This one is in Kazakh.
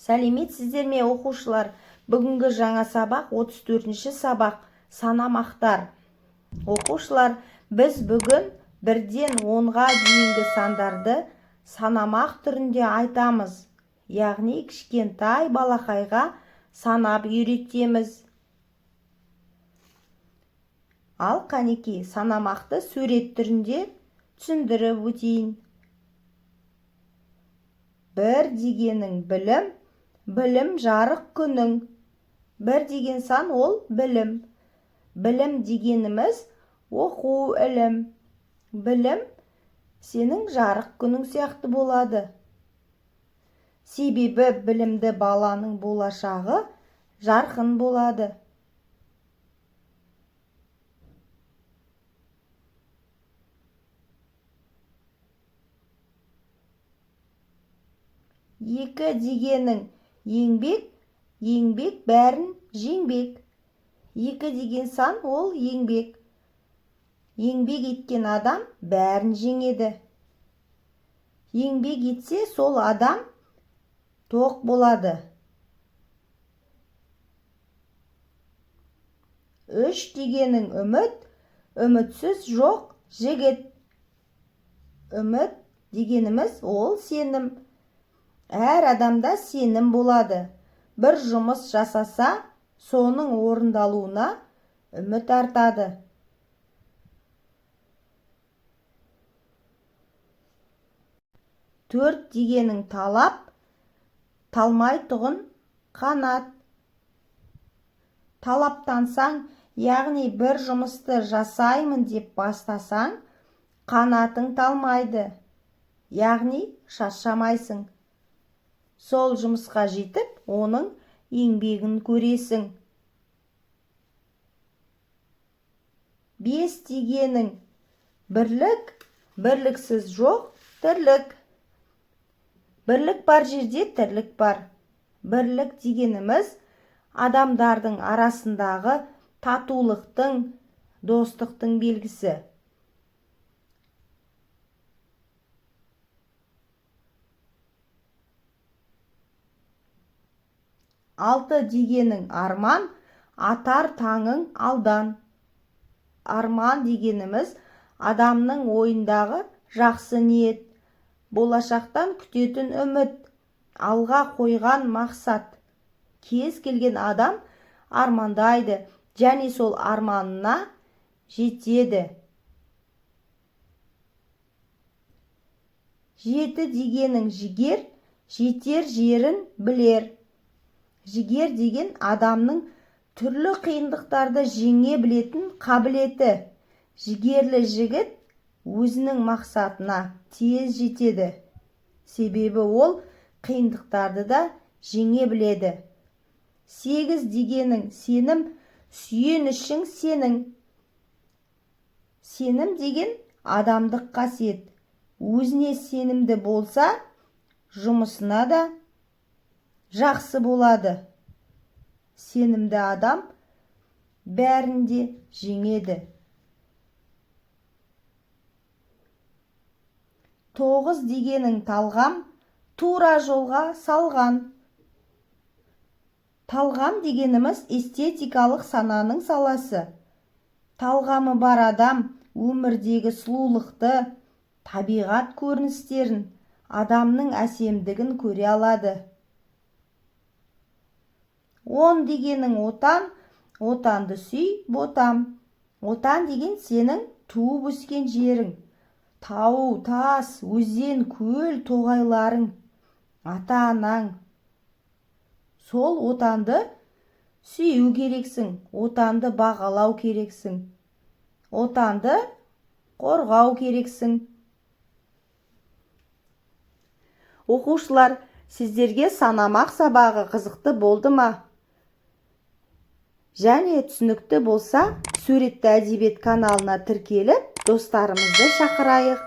Сәлеметсіздер ме оқушылар? Бүгінгі жаңа сабақ 34-ші сабақ санамақтар. Оқушылар, біз бүгін 1-ден 10-ға дейінгі сандарды санамақ түрінде айтамыз. Яғни кішкентай балақайға санап үйретеміз. Ал қанекей санамақты сурет түрінде түсіндіріп өтейін. 1 дегенің білім, білім жарық күнің. 1 деген сан ол білім. Білім дегеніміз оқу ілім. Білім сенің жарық күнің сияқты болады. Себебі білімді баланың болашағы жарқын болады. Екі дегенің еңбек, еңбек бәрін жеңбек. 2 деген сан ол еңбек. Еңбек еткен адам бәрін жеңеді. Еңбек етсе сол адам тоқ болады. 3 дегенің үміт, үмітсіз жоқ жігіт. Үміт дегеніміз ол сенім. Әр адамда сенім болады. Бір жұмыс жасаса, соның орындалуына үміт артады. 4 дегенің талап, талмайтұғын қанат. Талаптансаң, яғни бір жұмысты жасаймын деп бастасаң, қанатың талмайды. Яғни шаршамайсың. Сол жұмысқа жетіп, оның еңбегін көресің. 5 дегенің бірлік, бірліксіз жоқ тірлік. Бірлік бар жерде тірлік бар. Бірлік дегеніміз адамдардың арасындағы татулықтың, достықтың белгісі. 6 дегенің арман, атар таңың алдан. Арман дегеніміз адамның ойындағы жақсы ниет, болашақтан күтетін үміт, алға қойған мақсат. Кез келген адам армандайды, және сол арманына жетеді. 7 дегенің жігер, жетер жерін білер. Жігер деген адамның түрлі қиындықтарды жеңе білетін қабілеті. Жігерлі жігіт өзінің мақсатына тез жетеді. Себебі ол қиындықтарды да жеңе біледі. 8 дегенің сенім, сүйенішің сенің. Сенім деген адамдық қасиет. Өзіне сенімді болса, жұмысына да жақсы болады. Сенімді адам бәрінде жеңеді. 9 дегенің талғам, тура жолға салған. Талғам дегеніміз эстетикалық сананың саласы. Талғамы бар адам өмірдегі сұлулықты, табиғат көріністерін, адамның әсемдігін көре алады. 10 дегенің отан, отанды сүй, ботам. Отан деген сенің туып өскен жерің. Тау, тас, өзен, көл, тоғайларың, ата-анаң. Сол отанды сүю керексің, отанды бағалау керексің. Отанды қорғау керексің. Оқушылар, сіздерге санамақ сабағы қызықты болды ма? Және түсінікті болса, суретті әдебиет каналына тіркеліп, достарымызды шақырайық.